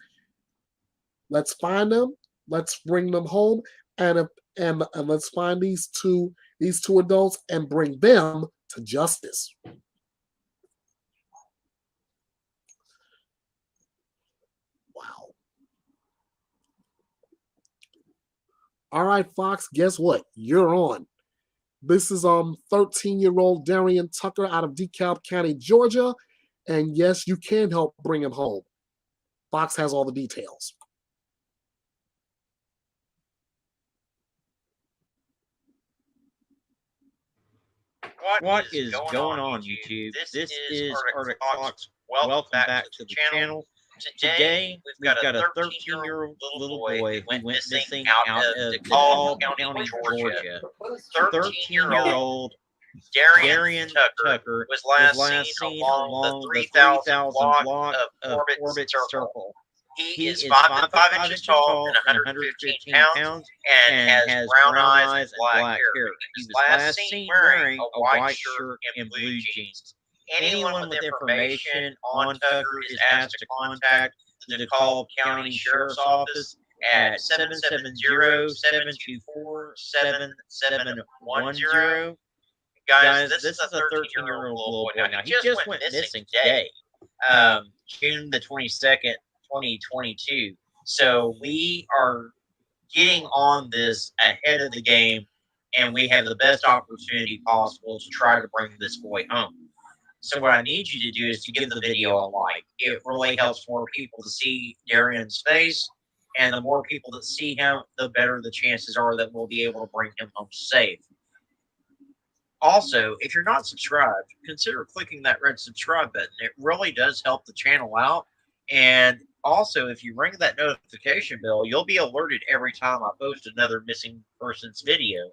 Let's find them. Let's bring them home, and let's find these two adults and bring them to justice. Wow. All right, Fox, guess what? You're on. This is 13-year-old Darian Tucker out of DeKalb County, Georgia. And yes, you can help bring him home. Fox has all the details. What is going on, YouTube? This is Arctic Fox. Welcome back to the channel. Today, we've got a 13-year-old little boy who went missing out of DeKalb County, Georgia. 13-year-old Darian Tucker was last seen along the 3,000 block of Orbit Circle. He is 5'5" inches tall and 115 pounds and has brown eyes and black hair. He was last seen wearing a white shirt and blue jeans. Anyone with information on Tucker is asked to contact the DeKalb County Sheriff's Office at 770-724-7710. Guys, this is a 13-year-old little boy. Now, he just went missing today, June the 22nd, 2022. So we are getting on this ahead of the game, and we have the best opportunity possible to try to bring this boy home. So what I need you to do is to give the video a like. It really helps more people to see Darian's face, and the more people that see him, the better the chances are that we'll be able to bring him home safe. Also, if you're not subscribed, consider clicking that red subscribe button. It really does help the channel out. And also, if you ring that notification bell, you'll be alerted every time I post another missing persons video.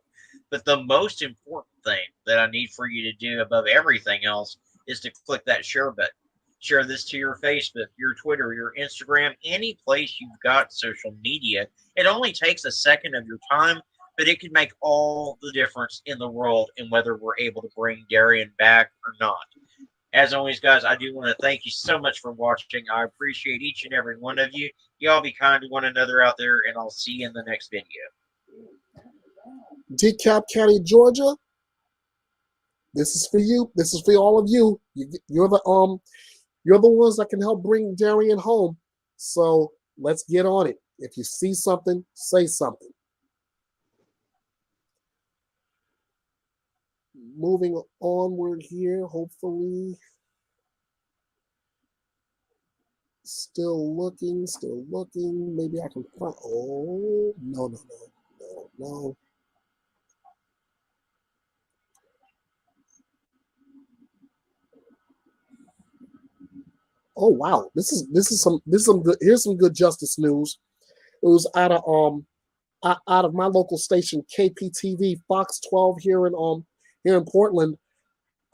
But the most important thing that I need for you to do above everything else is to click that share button. Share this to your Facebook, your Twitter, your Instagram, any place you've got social media. It only takes a second of your time, but it can make all the difference in the world in whether we're able to bring Darian back or not. As always, guys, I do want to thank you so much for watching. I appreciate each and every one of you. Y'all be kind to one another out there, and I'll see you in the next video. DeKalb County, Georgia. This is for you. This is for all of you. You're the ones that can help bring Darian home. So let's get on it. If you see something, say something. Moving onward here, hopefully. Still looking. Maybe I can find. Oh, no. Oh wow, this is some good. Here's some good justice news. It was out of my local station KPTV Fox 12 here in Portland.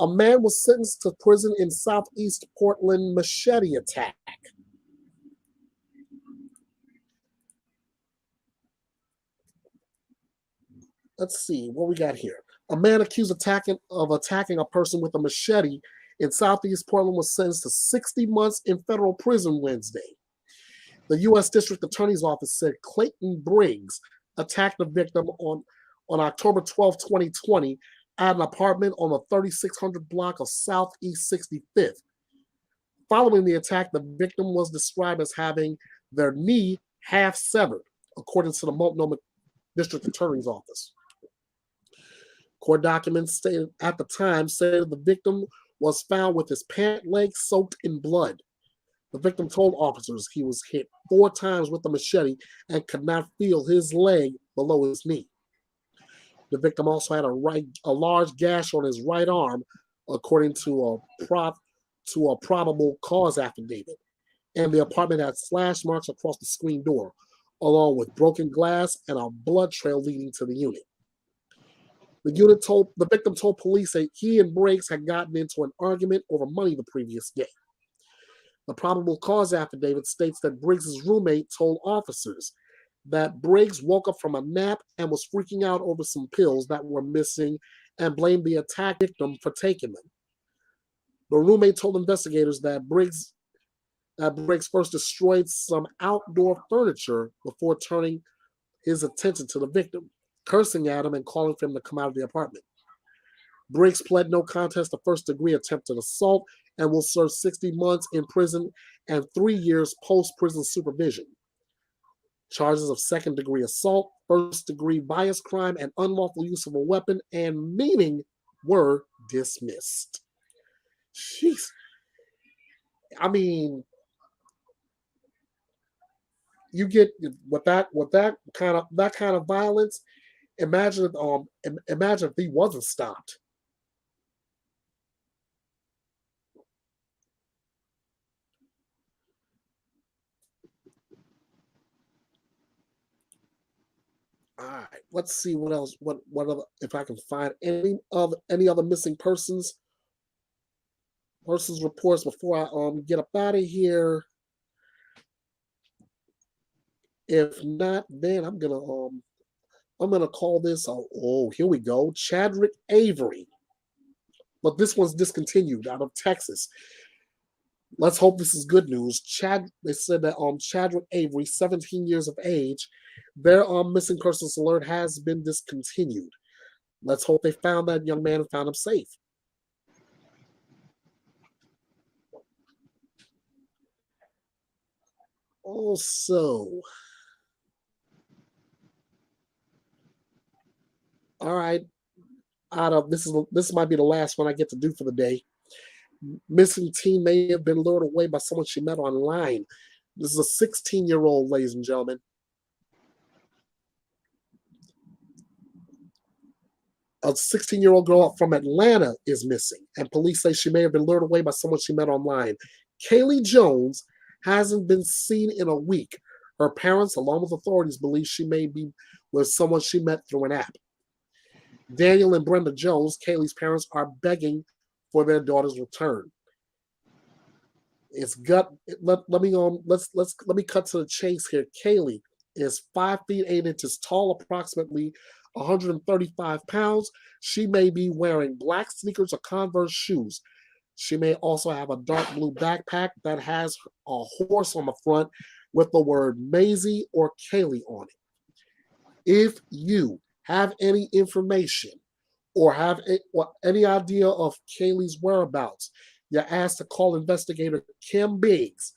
A man was sentenced to prison in Southeast Portland machete attack. Let's see what we got here. A man accused of attacking a person with a machete in Southeast Portland was sentenced to 60 months in federal prison Wednesday. The U.S. District Attorney's Office said Clayton Briggs attacked the victim on October 12, 2020, at an apartment on the 3600 block of Southeast 65th. Following the attack, the victim was described as having their knee half severed, according to the Multnomah District Attorney's Office. Court documents stated at the time said the victim was found with his pant leg soaked in blood. The victim told officers he was hit 4 times with a machete and could not feel his leg below his knee. The victim also had a large gash on his right arm, according to a probable cause affidavit. And the apartment had slash marks across the screen door, along with broken glass and a blood trail leading to the unit. The victim told police that he and Briggs had gotten into an argument over money the previous day. The probable cause affidavit states that Briggs' roommate told officers that Briggs woke up from a nap and was freaking out over some pills that were missing and blamed the attack victim for taking them. The roommate told investigators that Briggs first destroyed some outdoor furniture before turning his attention to the victim, cursing at him and calling for him to come out of the apartment. Briggs pled no contest to first-degree attempted assault and will serve 60 months in prison and 3 years post-prison supervision. Charges of second-degree assault, first-degree bias crime, and unlawful use of a weapon and meaning were dismissed. Jeez. I mean, you get with that kind of violence. Imagine if he wasn't stopped. All right, let's see what else. What other, if I can find any other missing persons reports before I get up out of here. If not, then I'm gonna call this. Oh, here we go. Chadrick Avery, but this one's discontinued out of Texas. Let's hope this is good news. They said that Chadrick Avery, 17 years of age, their missing persons alert has been discontinued. Let's hope they found that young man and found him safe. Also, all right, this might be the last one I get to do for the day. Missing teen may have been lured away by someone she met online. This is a 16-year-old, ladies and gentlemen. A 16-year-old girl from Atlanta is missing, and police say she may have been lured away by someone she met online. Kaylee Jones hasn't been seen in a week. Her parents, along with authorities, believe she may be with someone she met through an app. Daniel and Brenda Jones, Kaylee's parents, are begging for their daughter's return. Let me cut to the chase here. Kaylee is 5 feet 8 inches tall, approximately 135 pounds. She may be wearing black sneakers or Converse shoes. She may also have a dark blue backpack that has a horse on the front with the word Maisie or Kaylee on it. If you have any information or have any idea of Kaylee's whereabouts, you're asked to call investigator Kim Biggs,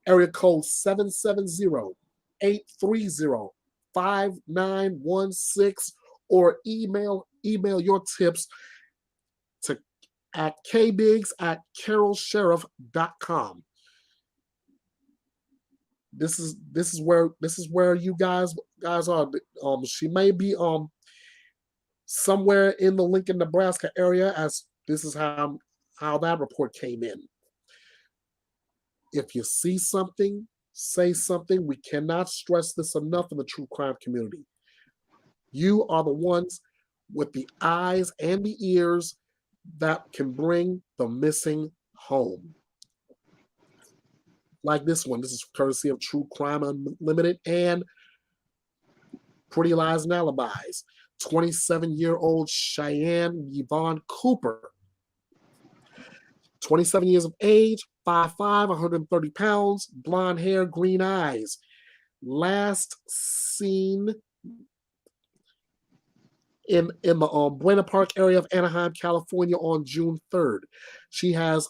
area code 770-830-5916, or email your tips to at kbiggs@carrollsheriff.com. This is where you guys are. She may be somewhere in the Lincoln, Nebraska area, as this is how that report came in. If you see something, say something. We cannot stress this enough in the true crime community. You are the ones with the eyes and the ears that can bring the missing home. Like this one. This is courtesy of True Crime Unlimited and Pretty Lies and Alibis. 27-year-old Cheyenne Yvonne Cooper. 27 years of age, 5'5", 130 pounds, blonde hair, green eyes. Last seen in the Buena Park area of Anaheim, California on June 3rd. She has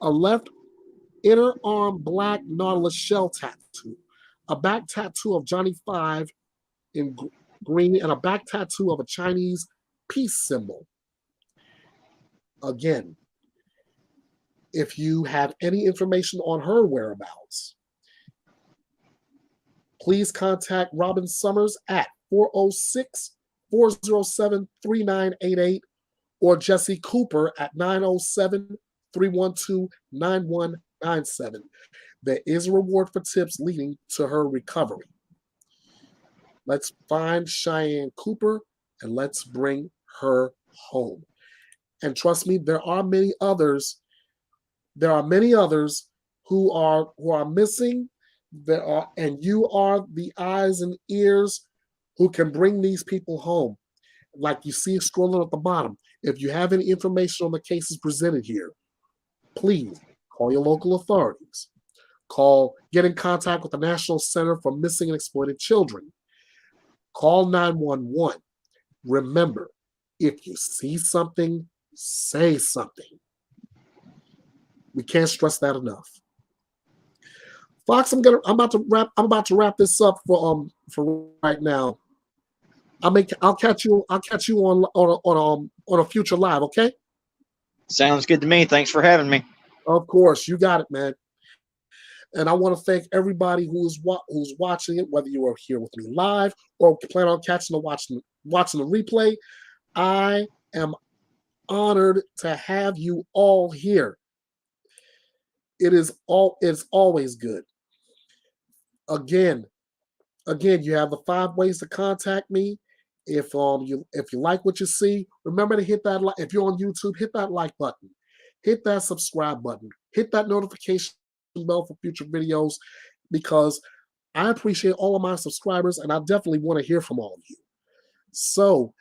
a left inner arm black nautilus shell tattoo, a back tattoo of Johnny 5 in green, and a back tattoo of a Chinese peace symbol. Again, if you have any information on her whereabouts, please contact Robin Summers at 406-407-3988 or Jesse Cooper at 907-312-9197. There is a reward for tips leading to her recovery. Let's find Cheyenne Cooper and let's bring her home. And trust me, there are many others. There are many others who are missing. And you are the eyes and ears who can bring these people home. Like you see scrolling at the bottom. If you have any information on the cases presented here, please call your local authorities. Get in contact with the National Center for Missing and Exploited Children. Call 911. Remember, if you see something, say something. We can't stress that enough. Fox, I'm about to wrap this up for right now. I'll catch you on a future live, okay? Sounds good to me. Thanks for having me. Of course, you got it, man. And I want to thank everybody who's watching it, whether you are here with me live or plan on watching the replay. I am honored to have you all here. It's always good. Again, you have the 5 ways to contact me. If you like what you see, remember to hit that like. If you're on YouTube, hit that like button, hit that subscribe button, hit that notification bell for future videos, because I appreciate all of my subscribers and I definitely want to hear from all of you. So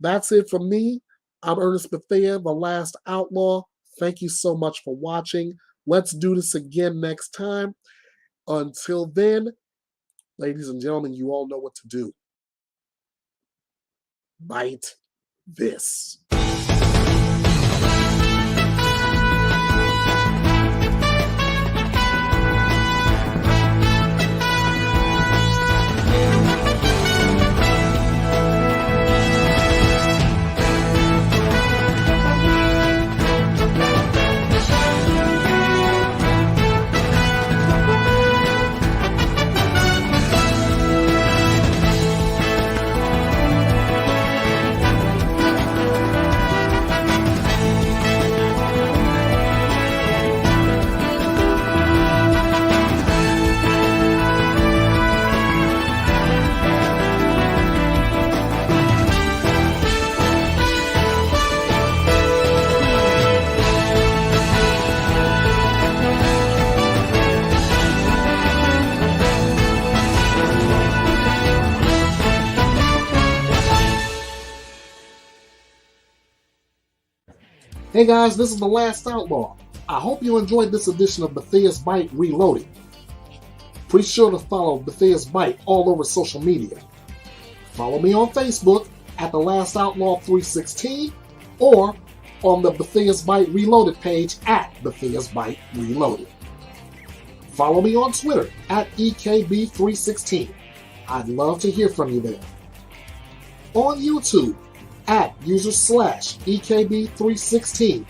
that's it from me. I'm Ernest Bethea, the Last Outlaw. Thank you so much for watching. Let's do this again next time. Until then, ladies and gentlemen, you all know what to do. Bite this. Hey guys, this is the Last Outlaw. I hope you enjoyed this edition of Bethea's Bite Reloaded. Be sure to follow Bethea's Bite all over social media. Follow me on Facebook at The Last Outlaw 316 or on the Bethea's Bite Reloaded page at Bethea's Bite Reloaded. Follow me on Twitter at EKB316. I'd love to hear from you there. On YouTube at user/EKB316.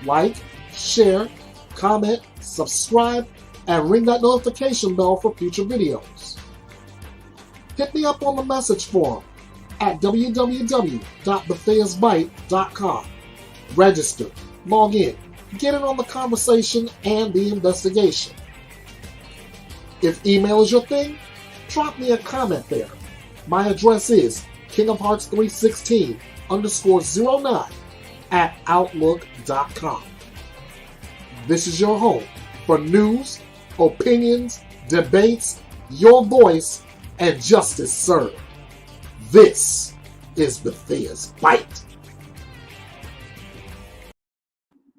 Like, share, comment, subscribe, and ring that notification bell for future videos. Hit me up on the message forum at www.betheasbite.com. Register, log in, get in on the conversation and the investigation. If email is your thing, drop me a comment there. My address is kingofhearts316_09@outlook.com. This is your home for news, opinions, debates, your voice, and justice served. This is Bethea's Bite.